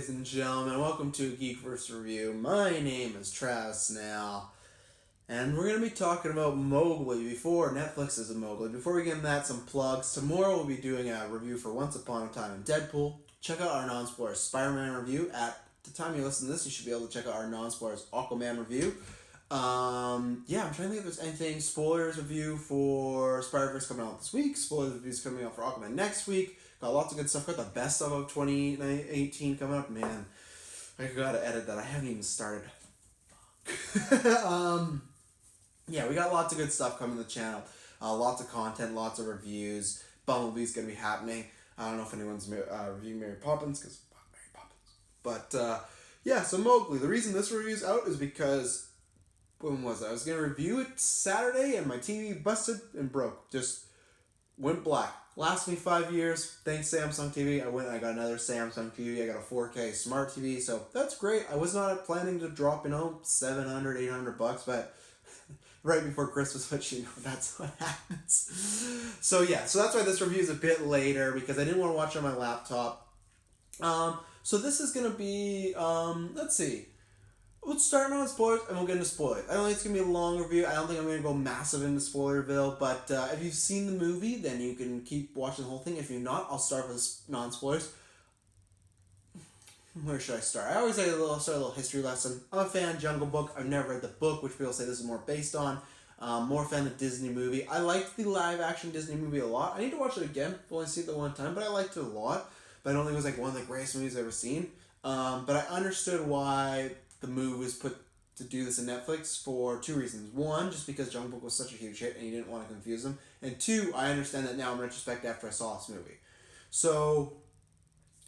ladies and gentlemen. Welcome to Geekverse Review. My name is Travis Snell, and we're going to be talking about Mowgli before Netflix's Mowgli. Before we get into that, some plugs. Tomorrow we'll be doing a review for Once Upon a Time in Deadpool. Check out our non-spoilers Spider-Man review. At the time you listen to this, you should be able to check out our non-spoilers Aquaman review. I'm trying to think if there's anything. Spoilers review for Spider-Verse coming out this week. Spoilers reviews coming out for Aquaman next week. Got lots of good stuff. Got the best of 2018 coming up. Man, I gotta edit that. I haven't even started. We got lots of good stuff coming to the channel. Lots of content, lots of reviews. Bumblebee's gonna be happening. I don't know if anyone's reviewing Mary Poppins, because fuck Mary Poppins. But, so Mowgli. The reason this review's out is because, when was it? I was gonna review it Saturday, and my TV busted and broke. Just went black. Lasted me 5 years. Thanks Samsung TV. I got another Samsung TV. I got a 4K smart TV. So that's great. I was not planning to drop, $700, $800, but right before Christmas, but that's what happens. So that's why this review is a bit later, because I didn't want to watch it on my laptop. So this is gonna be let's see. Let's start on spoilers, and we'll get into spoilers. I don't think it's going to be a long review. I don't think I'm going to go massive into Spoilerville, but if you've seen the movie, then you can keep watching the whole thing. If you're not, I'll start with non-spoilers. Where should I start? I always start a little history lesson. I'm a fan of Jungle Book. I've never read the book, which people say this is more based on. More fan of the Disney movie. I liked the live-action Disney movie a lot. I need to watch it again. I've only seen it the one time, but I liked it a lot. But I don't think it was one of the greatest movies I've ever seen. But I understood why the move was put to do this in Netflix for two reasons. One, just because Jungle Book was such a huge hit and you didn't want to confuse them. And two, I understand that now in retrospect after I saw this movie. So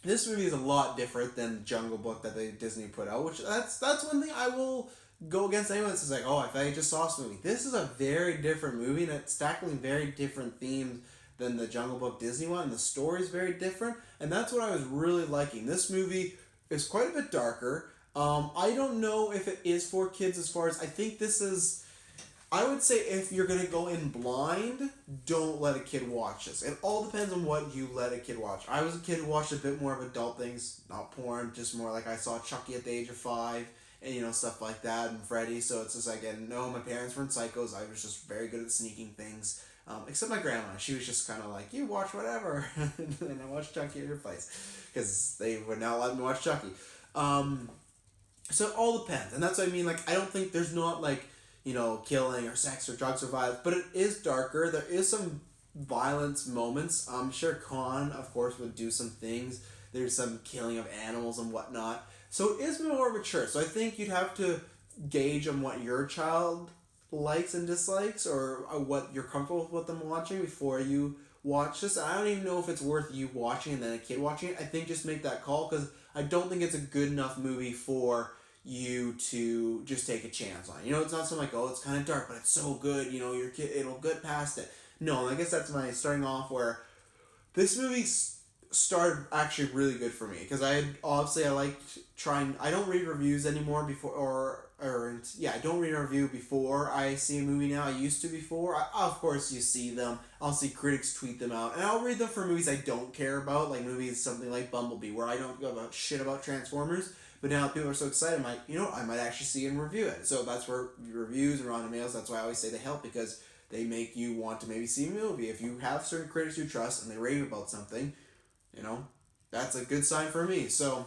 this movie is a lot different than Jungle Book that Disney put out, which that's one thing I will go against anyone that says if I just saw this movie. This is a very different movie, and it's tackling very different themes than the Jungle Book Disney one, and the story is very different, and that's what I was really liking. This movie is quite a bit darker. I don't know if it is for kids I think this is, I would say if you're going to go in blind, don't let a kid watch this. It all depends on what you let a kid watch. I was a kid who watched a bit more of adult things, not porn, just more like I saw Chucky at the age of 5 and, stuff like that, and Freddy, so it's just no, my parents weren't psychos, I was just very good at sneaking things. Except my grandma, she was just kind of like, you watch whatever, and I watched Chucky at her place, because they would not let me watch Chucky. So it all depends, and that's what I mean, I don't think there's not, killing or sex or drugs or violence, but it is darker. There is some violence moments. I'm sure Khan, of course, would do some things. There's some killing of animals and whatnot. So it is more mature. So I think you'd have to gauge on what your child likes and dislikes, or what you're comfortable with them watching before you watch this. I don't even know if it's worth you watching and then a kid watching it. I think just make that call, because I don't think it's a good enough movie for you to just take a chance on. It's not something it's kind of dark, but it's so good, your kid, it'll get past it. No, I guess that's my starting off, where this movie started actually really good for me, because I liked trying, I don't read reviews anymore I don't read a review before I see a movie now. I used to before. Of course, you see them. I'll see critics tweet them out, and I'll read them for movies I don't care about, like movies something like Bumblebee, where I don't give a shit about Transformers, but now people are so excited, I'm like, I might actually see and review it. So that's where reviews and Rotten Tomatoes, that's why I always say they help, because they make you want to maybe see a movie. If you have certain critics you trust and they rave about something, that's a good sign for me. So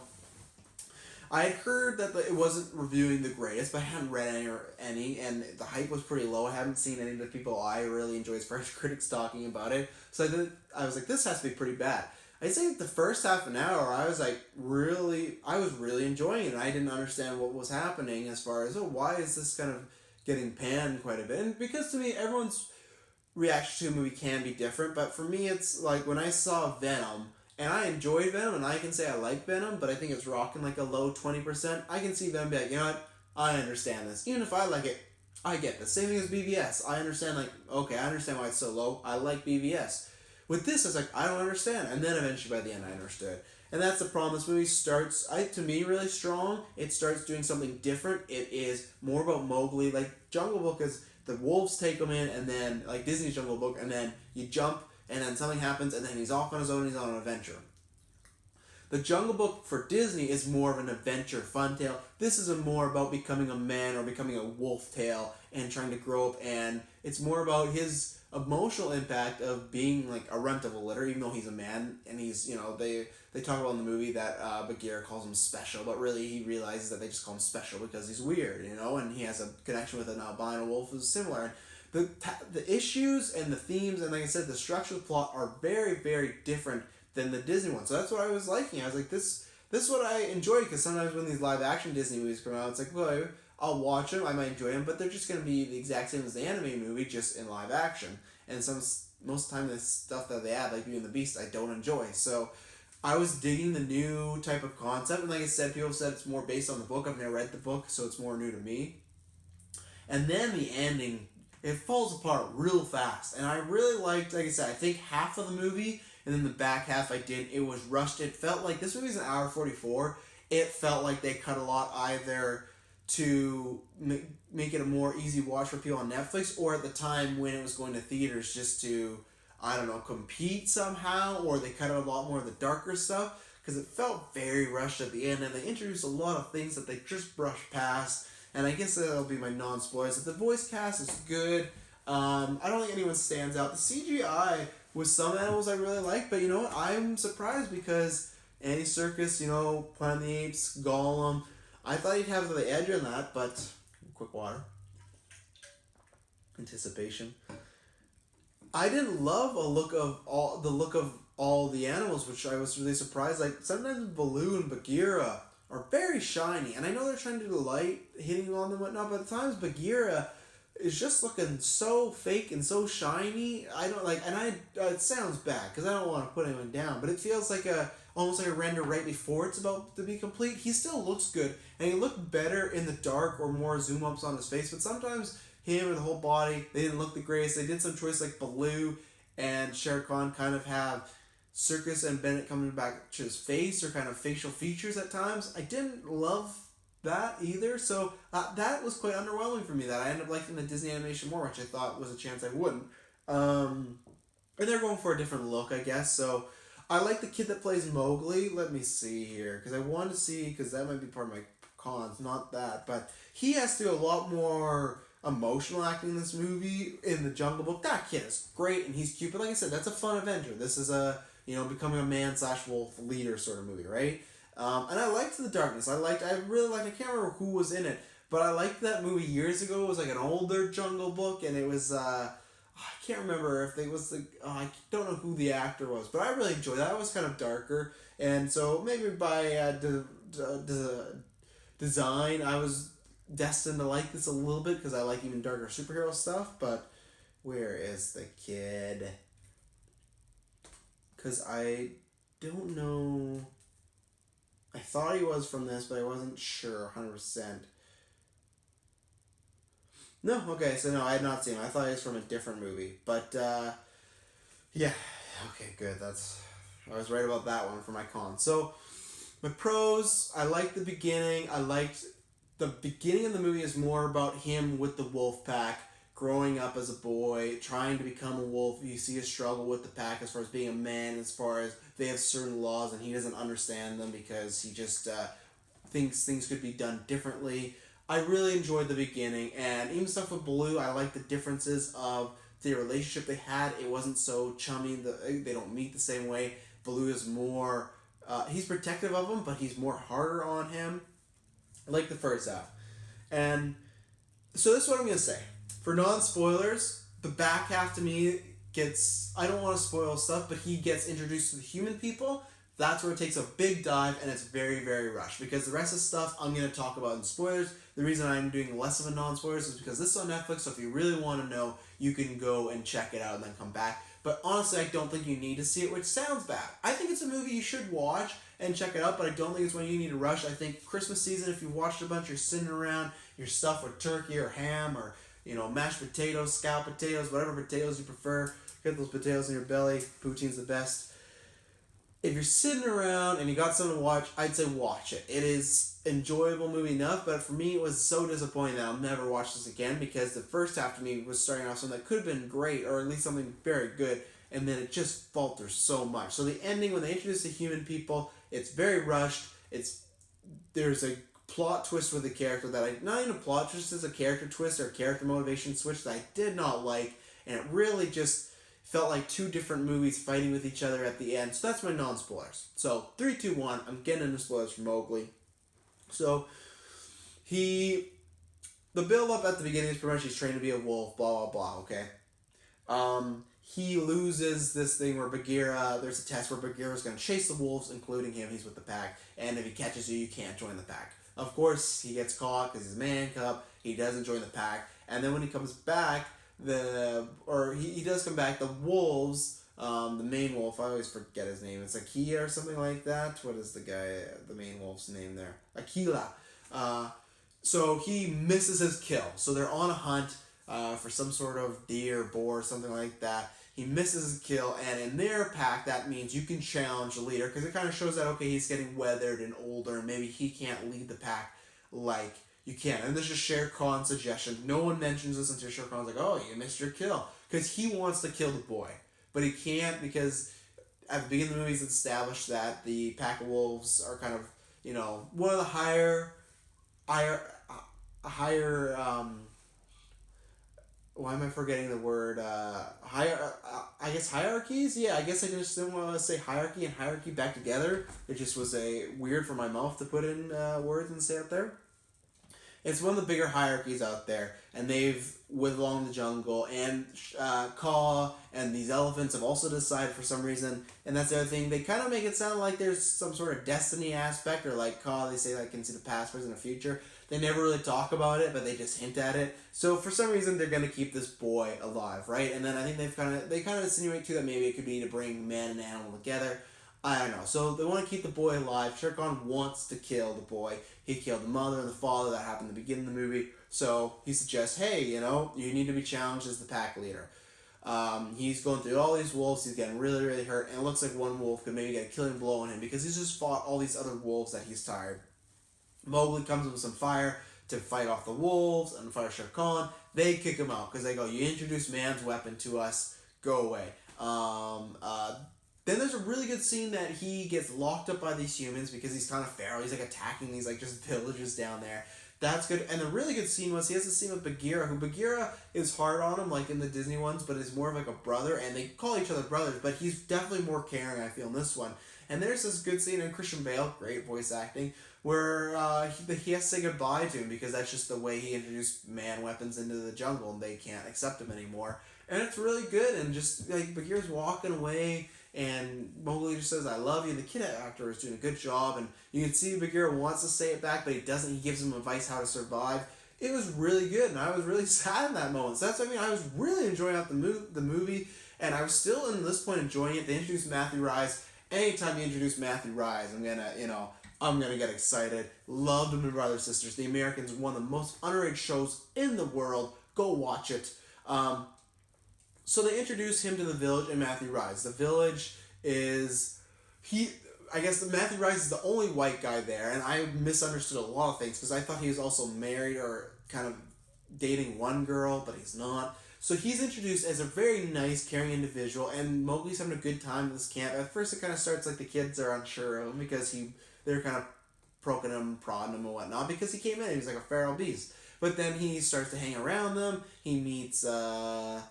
I had heard that it wasn't reviewing the greatest, but I hadn't read any, and the hype was pretty low. I haven't seen any of the people I really enjoy as far as critics talking about it. So I was like, this has to be pretty bad. I'd say the first half an hour, I was really enjoying it. I didn't understand what was happening as far as, why is this kind of getting panned quite a bit? And because to me, everyone's reaction to a movie can be different, but for me, it's like when I saw Venom, and I enjoyed Venom, and I can say I like Venom, but I think it's rocking a low 20%. I can see Venom be like, you know what, I understand this. Even if I like it, I get this. Same thing as BVS. I understand, okay, I understand why it's so low. I like BVS. With this, it's I don't understand. And then eventually by the end, I understood. And that's the problem. This movie starts, to me, really strong. It starts doing something different. It is more about Mowgli. Jungle Book is the wolves take him in, and then, Disney's Jungle Book, and then you jump, and then something happens, and then he's off on his own, he's on an adventure. The Jungle Book for Disney is more of an adventure fun tale. This is more about becoming a man or becoming a wolf tale and trying to grow up, and it's more about his emotional impact of being like a runt of a litter, even though he's a man, and he's, they talk about in the movie that Bagheera calls him special, but really he realizes that they just call him special because he's weird, and he has a connection with an albino wolf who's similar. The issues and the themes and, like I said, the structure of the plot are very, very different than the Disney one. So that's what I was liking. I was like, this is what I enjoy, because sometimes when these live action Disney movies come out, it's like, well, I'll watch them, I might enjoy them, but they're just going to be the exact same as the anime movie, just in live action. And most of the time, the stuff that they add, like Beauty and the Beast, I don't enjoy. So I was digging the new type of concept, and like I said, people said it's more based on the book. I've never read the book, so it's more new to me. And then the ending, it falls apart real fast. And I really liked, like I said, I think half of the movie, and then the back half I did, it was rushed. It felt like, this movie's an hour 44, it felt like they cut a lot either to make it a more easy watch for people on Netflix, or at the time when it was going to theaters just to, I don't know, compete somehow, or they cut out a lot more of the darker stuff, because it felt very rushed at the end, and they introduced a lot of things that they just brushed past, and I guess that'll be my non-spoilers. The voice cast is good. I don't think anyone stands out. The CGI with some animals I really like, but you know what, I'm surprised because Andy Serkis, Planet of the Apes, Gollum, I thought he'd have the edge on that, but quick water. Anticipation. I didn't love the look of all the animals, which I was really surprised. Like, sometimes Baloo and Bagheera are very shiny, and I know they're trying to do the light hitting on them and whatnot, but at times Bagheera is just looking so fake and so shiny. I don't like, and it sounds bad because I don't want to put anyone down, but it feels like almost like a render right before it's about to be complete. He still looks good, and he looked better in the dark or more zoom ups on his face, but sometimes him and the whole body, they didn't look the greatest. They did some choice like Baloo and Shere Khan kind of have Circus and Bennett coming back to his face or kind of facial features at times. I didn't love that either, so that was quite underwhelming for me, that I ended up liking the Disney animation more, which I thought was a chance I wouldn't. And they're going for a different look, I guess, so I like the kid that plays Mowgli. Let me see here, because I want to see, because that might be part of my cons, not that, but he has to do a lot more emotional acting in this movie. In the Jungle Book, that kid is great and he's cute, but like I said, that's a fun adventure. This is a becoming a man / wolf leader sort of movie, right? And I liked The Darkness. I really liked, I can't remember who was in it, but I liked that movie years ago. It was like an older Jungle Book, and it was I can't remember if it was I don't know who the actor was, but I really enjoyed that. It was kind of darker, and so maybe by design, I was destined to like this a little bit because I like even darker superhero stuff. But where is the kid? Because I don't know. I thought he was from this, but I wasn't sure 100%. No, okay, so no, I had not seen him. I thought he was from a different movie. But, yeah. Okay, good. I was right about that one for my con. So, my pros, I liked the beginning. The beginning of the movie is more about him with the wolf pack, growing up as a boy, trying to become a wolf. You see a struggle with the pack as far as being a man, as far as they have certain laws and he doesn't understand them because he just thinks things could be done differently. I really enjoyed the beginning, and even stuff with Baloo, I like the differences of the relationship they had. It wasn't so chummy. They don't meet the same way. Baloo is more, he's protective of him, but he's more harder on him. I like the first half. And so this is what I'm going to say. For non-spoilers, the back half to me gets, I don't want to spoil stuff, but he gets introduced to the human people. That's where it takes a big dive, and it's very, very rushed. Because the rest of the stuff I'm going to talk about in spoilers. The reason I'm doing less of a non-spoilers is because this is on Netflix, so if you really want to know, you can go and check it out and then come back. But honestly, I don't think you need to see it, which sounds bad. I think it's a movie you should watch and check it out, but I don't think it's one you need to rush. I think Christmas season, if you watched a bunch, you're sitting around, you're stuffed with turkey or ham or mashed potatoes, scalloped potatoes, whatever potatoes you prefer. Get those potatoes in your belly. Poutine's the best. If you're sitting around and you got something to watch, I'd say watch it. It is enjoyable movie enough, but for me, it was so disappointing that I'll never watch this again because the first half to me was starting off something that could have been great, or at least something very good, and then it just falters so much. So the ending, when they introduce the human people, It's very rushed. There's a plot twist with the character that not even a plot twist, it's a character twist or a character motivation switch that I did not like, and it really just felt like two different movies fighting with each other at the end. So that's my non-spoilers. So 3, 2, 1. I'm getting into spoilers for Mowgli. So the build up at the beginning is pretty much he's trained to be a wolf. Blah blah blah. Okay. He loses this thing where Bagheera, there's a test where Bagheera's going to chase the wolves, including him. He's with the pack, and if he catches you, you can't join the pack. Of course, he gets caught because he's a man cub. He doesn't join the pack, and then when he comes back, he does come back. The wolves, the main wolf, I always forget his name. It's Akia or something like that. What is the main wolf's name there? Akila. So he misses his kill. So they're on a hunt for some sort of deer, boar, something like that. He misses his kill, and in their pack, that means you can challenge the leader, because it kind of shows that, okay, he's getting weathered and older, and maybe he can't lead the pack like you can. And this is just Shere Khan's suggestion. No one mentions this until Shere Khan's like, oh, you missed your kill. Because he wants to kill the boy. But he can't, because at the beginning of the movie, it's established that the pack of wolves are kind of, one of the higher why am I forgetting the word? I guess hierarchies? Yeah, I guess I just didn't want to say hierarchy and hierarchy back together. It just was weird for my mouth to put in words and say it there. It's one of the bigger hierarchies out there, and they've, along the jungle, and Kaa and these elephants have also decided for some reason, and that's the other thing, they kind of make it sound like there's some sort of destiny aspect, or like Kaa, they say can see the past, present, and future. They never really talk about it, but they just hint at it. So for some reason, they're going to keep this boy alive, right? And then I think they kind of insinuate too that maybe it could be to bring man and animal together. I don't know. So they want to keep the boy alive. Shere Khan wants to kill the boy. He killed the mother and the father. That happened at the beginning of the movie. So he suggests, hey, you need to be challenged as the pack leader. He's going through all these wolves. He's getting really, really hurt. And it looks like one wolf could maybe get a killing blow on him because he's just fought all these other wolves that he's tired. Mowgli comes with some fire to fight off the wolves and fight Shere Khan. They kick him out because they go, you introduced man's weapon to us. Go away. Then there's a really good scene that he gets locked up by these humans because he's kind of feral. He's attacking these just villages down there. That's good. And the really good scene was he has a scene with Bagheera, who Bagheera is hard on him like in the Disney ones, but is more of a brother, and they call each other brothers, but he's definitely more caring, I feel, in this one. And there's this good scene in Christian Bale, great voice acting, where he has to say goodbye to him because that's just the way he introduced man weapons into the jungle, and they can't accept him anymore. And it's really good, and just Bagheera's walking away, and Mowgli just says, I love you. The kid actor is doing a good job, and you can see Bagheera wants to say it back, but he doesn't. He gives him advice how to survive. It was really good, and I was really sad in that moment. So that's what I mean. I was really enjoying the movie, and I was still, in this point, enjoying it. They introduced Matthew Rhys. Anytime you introduce Matthew Rhys, I'm gonna get excited. Loved him in Brothers Sisters. The Americans, one of the most underrated shows in the world. Go watch it. So they introduce him to the village and Matthew Rhys. The village is Matthew Rhys is the only white guy there, and I misunderstood a lot of things because I thought he was also married or kind of dating one girl, but he's not. So he's introduced as a very nice, caring individual, and Mowgli's having a good time in this camp. At first, it kind of starts like the kids are unsure of him because they're kind of poking him, prodding him, and whatnot because he came in. He was like a feral beast. But then he starts to hang around them. He meets Fredo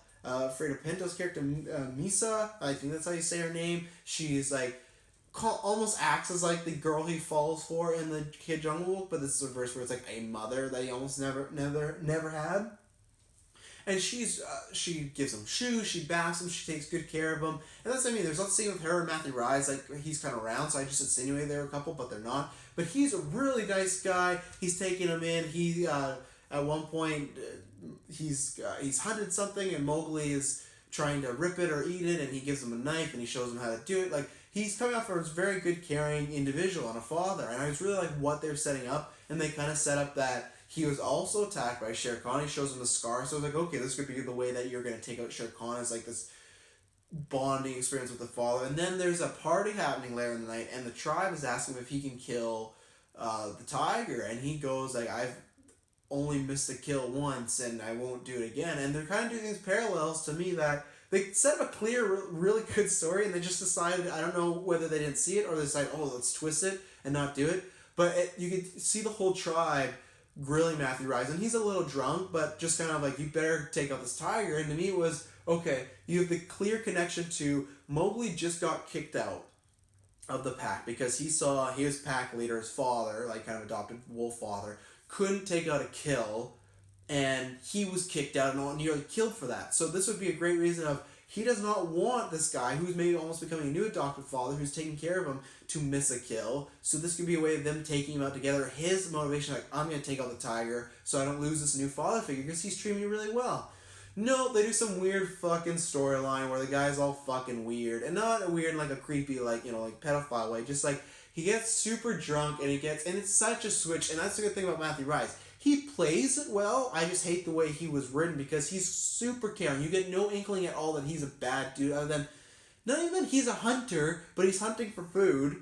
Pinto's character, Misa. I think that's how you say her name. She's almost acts as the girl he falls for in the Kid Jungle Book, but this is a verse where it's a mother that he almost never had. And she gives him shoes, she baths him, she takes good care of him. And that's what I mean. There's lots of scene with her and Matthew Rhys, he's kind of around, so I just insinuated they're a couple, but they're not. But he's a really nice guy. He's taking him in. He, at one point, he's hunted something, and Mowgli is trying to rip it or eat it, and he gives him a knife, and he shows him how to do it. He's coming off as a very good, caring individual and a father. And I was really what they're setting up, and they kind of set up that he was also attacked by Shere Khan. He shows him the scar, so I was okay, this could be the way that you're going to take out Shere Khan as this bonding experience with the father. And then there's a party happening later in the night, and the tribe is asking him if he can kill the tiger, and he goes I've only missed a kill once, and I won't do it again. And they're kind of doing these parallels to me that they set up a clear, really good story, and they just decided, I don't know whether they didn't see it or they decided, oh, let's twist it and not do it. But you could see the whole tribe grilling Matthew Rise, and he's a little drunk, but just kind of like, you better take out this tiger. And to me it was, okay, you have the clear connection to Mowgli just got kicked out of the pack because he saw his pack leader, his father, like kind of adopted wolf father, couldn't take out a kill, and he was kicked out and nearly killed for that. So this would be a great reason of, he does not want this guy who's maybe almost becoming a new adopted father who's taking care of him to miss a kill. So this could be a way of them taking him out together. His motivation, like, I'm going to take out the tiger so I don't lose this new father figure because he's treating me really well. No, they do some weird fucking storyline where the guy's all fucking weird. And not weird in like a creepy, like, you know, like pedophile way. Just like, he gets super drunk and it's such a switch. And that's the good thing about Matthew Rice. He plays it well. I just hate the way he was written because he's super caring. You get no inkling at all that he's a bad dude other than, not even he's a hunter, but he's hunting for food.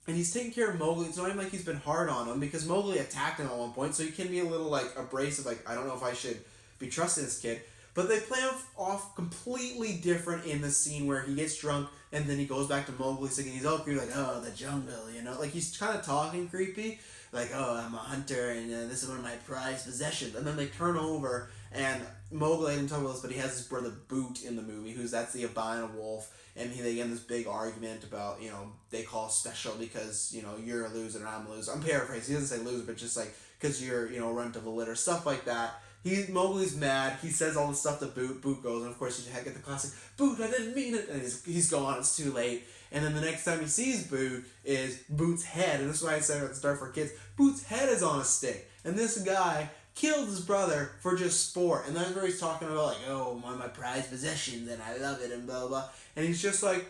And he's taking care of Mowgli. It's not even like he's been hard on him because Mowgli attacked him at one point. So he can be a little like abrasive, like, I don't know if I should be trusting this kid. But they play off completely different in the scene where he gets drunk and then he goes back to Mowgli singing. He's all creepy, like, oh, the jungle, you know? Like, he's kind of talking creepy. Like, oh, I'm a hunter and this is one of my prized possessions. And then they turn over and Mowgli, I didn't talk about this, but he has his brother Boot in the movie, that's the albino wolf. And they get in this big argument about, you know, they call special because, you know, you're a loser and I'm a loser. I'm paraphrasing. He doesn't say loser, but just like, because you're, you know, runt of the litter, stuff like that. Mowgli's mad. He says all this stuff to Boot. Boot goes, and of course you get the classic, Boot, I didn't mean it. And he's gone. It's too late. And then the next time he sees Boot is Boot's head. And this is why I said at the start for kids, Boot's head is on a stick. And this guy killed his brother for just sport. And that's where he's talking about, like, oh, one of my prized possessions, and I love it, and blah, blah, blah. And he's just like,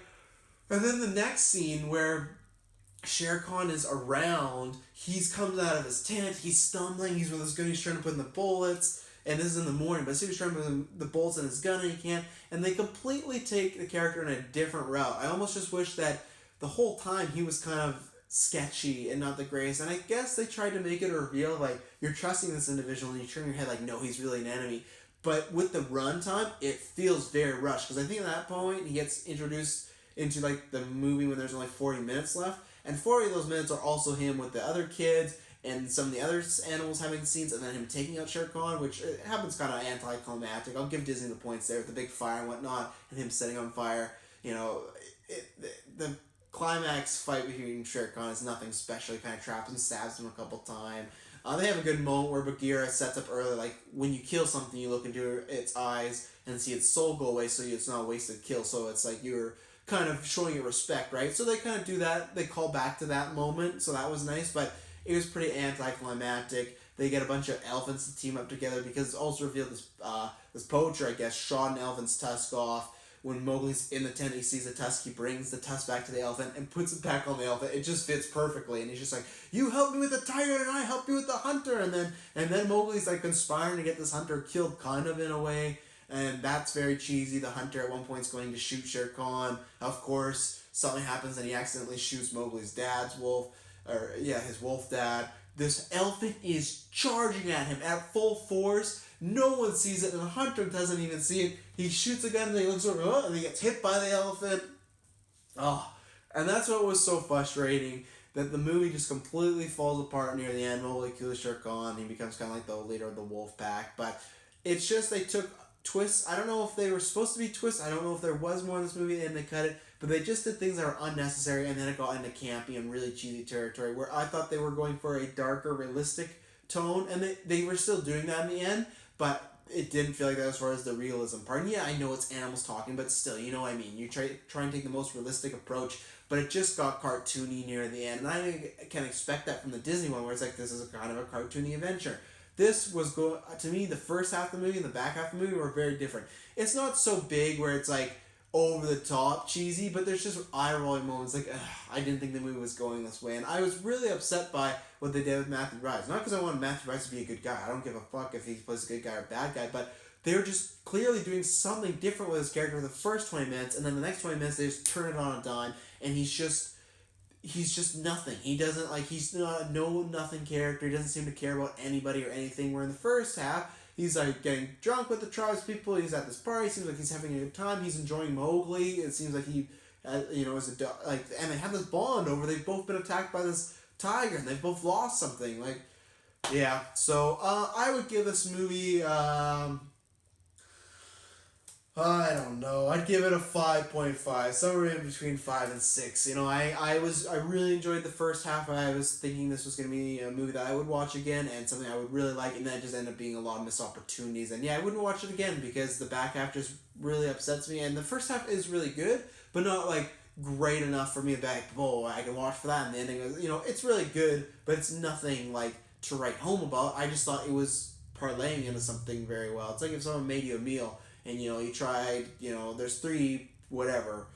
and then the next scene where Shere Khan is around, he comes out of his tent, he's stumbling, he's with his gun, he's trying to put in the bullets. And this is in the morning, but he's trying to put the bolts in his gun and he can't. And they completely take the character in a different route. I almost just wish that the whole time he was kind of sketchy and not the greatest. And I guess they tried to make it a reveal, like, you're trusting this individual and you turn your head like, no, he's really an enemy. But with the runtime, it feels very rushed. Because I think at that point, he gets introduced into, like, the movie when there's only 40 minutes left. And 40 of those minutes are also him with the other kids and some of the other animals having scenes, and then him taking out Shere Khan, which it happens kind of anticlimactic. I'll give Disney the points there with the big fire and whatnot, and him setting on fire. You know, the climax fight between Shere Khan is nothing special. He kind of traps him, stabs him a couple times. They have a good moment where Bagheera sets up early, like, when you kill something, you look into its eyes and see its soul go away, so it's not a wasted kill. So it's like you're kind of showing it respect, right? So they kind of do that. They call back to that moment, so that was nice, but it was pretty anticlimactic. They get a bunch of elephants to team up together because it's also revealed this poacher, I guess, shot an elephant's tusk off. When Mowgli's in the tent, he sees the tusk, he brings the tusk back to the elephant and puts it back on the elephant. It just fits perfectly, and he's just like, you help me with the tiger and I help you with the hunter. And then Mowgli's like conspiring to get this hunter killed, kind of in a way, and that's very cheesy. The hunter at one point is going to shoot Shere Khan. Of course, something happens and he accidentally shoots Mowgli's dad's wolf. His wolf dad. This elephant is charging at him at full force. No one sees it, and the hunter doesn't even see it. He shoots a gun, and he looks over, and he gets hit by the elephant. Oh, and that's what was so frustrating, that the movie just completely falls apart near the end. Mowgli kills Shere Khan, he becomes kind of like the leader of the wolf pack. But it's just they took twists. I don't know if they were supposed to be twists. I don't know if there was more in this movie, and they cut it. But they just did things that were unnecessary, and then it got into campy and really cheesy territory, where I thought they were going for a darker, realistic tone, and they were still doing that in the end, but it didn't feel like that as far as the realism part. And yeah, I know it's animals talking, but still, you know what I mean. You try and take the most realistic approach, but it just got cartoony near the end, and I can expect that from the Disney one, where it's like, this is a kind of a cartoony adventure. This was, to me, the first half of the movie and the back half of the movie were very different. It's not so big where it's like, over the top cheesy, but there's just eye-rolling moments like, I didn't think the movie was going this way, and I was really upset by what they did with Matthew Rice. Not because I wanted Matthew Rice to be a good guy. I don't give a fuck if he plays a good guy or a bad guy, but they were just clearly doing something different with his character for the first 20 minutes, and then the next 20 minutes they just turn it on a dime, and he's just nothing. He doesn't, like, he's not a no-nothing character. He doesn't seem to care about anybody or anything, where in the first half, He's like getting drunk with the tribespeople. He's at this party. Seems like he's having a good time. He's enjoying Mowgli. It seems like he, is a like, and they have this bond over. They've both been attacked by this tiger, and they've both lost something. Like, yeah. So I would give this movie. I don't know. I'd give it a 5.5, somewhere in between 5 and 6. I really enjoyed the first half. I was thinking this was gonna be a movie that I would watch again and something I would really like, and then it just ended up being a lot of missed opportunities. And yeah, I wouldn't watch it again because the back half just really upsets me. And the first half is really good, but not like great enough for me to be like, oh, I can watch for that. And the ending is, it's really good, but it's nothing like to write home about. I just thought it was parlaying into something very well. It's like if someone made you a meal. And, you tried, there's 3, whatever,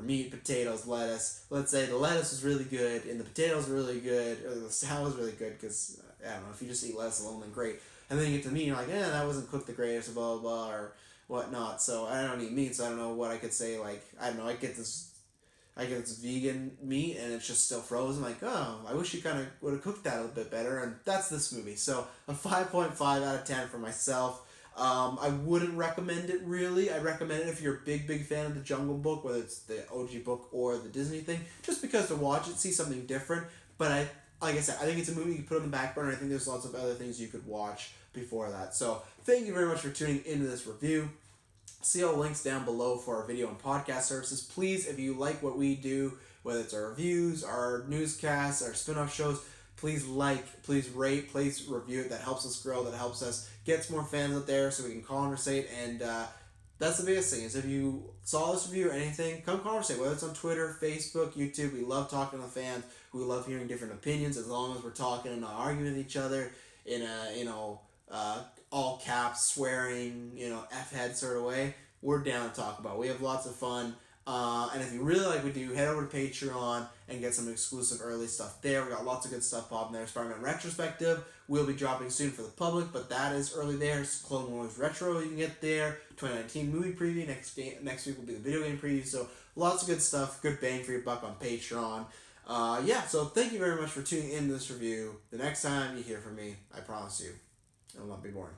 meat, potatoes, lettuce. Let's say the lettuce is really good, and the potatoes are really good, or the salad is really good, because, I don't know, if you just eat lettuce alone, then great. And then you get to meat, and you're like, that wasn't cooked the greatest, blah, blah, blah, or whatnot. So I don't eat meat, so I don't know what I could say, like, I don't know, I get this vegan meat, and it's just still frozen, like, oh, I wish you kind of would have cooked that a little bit better, and that's this movie. So a 5.5 out of 10 for myself. I wouldn't recommend it really. I'd recommend it if you're a big fan of the Jungle Book, whether it's the OG book or the Disney thing, just because to watch it, see something different. But like I said, I think it's a movie you can put on the back burner. I think there's lots of other things you could watch before that. So thank you very much for tuning into this review. See all the links down below for our video and podcast services. Please, if you like what we do, whether it's our reviews, our newscasts, our spin-off shows, please please rate, please review it. That helps us grow. That helps us get some more fans out there so we can conversate. And that's the biggest thing is if you saw this review or anything, come conversate. Whether it's on Twitter, Facebook, YouTube. We love talking to the fans. We love hearing different opinions as long as we're talking and not arguing with each other in a, all caps, swearing, F-head sort of way. We're down to talk about. We have lots of fun. And if you really like what we do, head over to Patreon and get some exclusive early stuff there. We got lots of good stuff popping there. Spider-Man Retrospective will be dropping soon for the public, but that is early there. Clone Wars Retro you can get there. 2019 movie preview. Next week will be the video game preview. So lots of good stuff. Good bang for your buck on Patreon. So thank you very much for tuning in to this review. The next time you hear from me, I promise you, it will not be boring.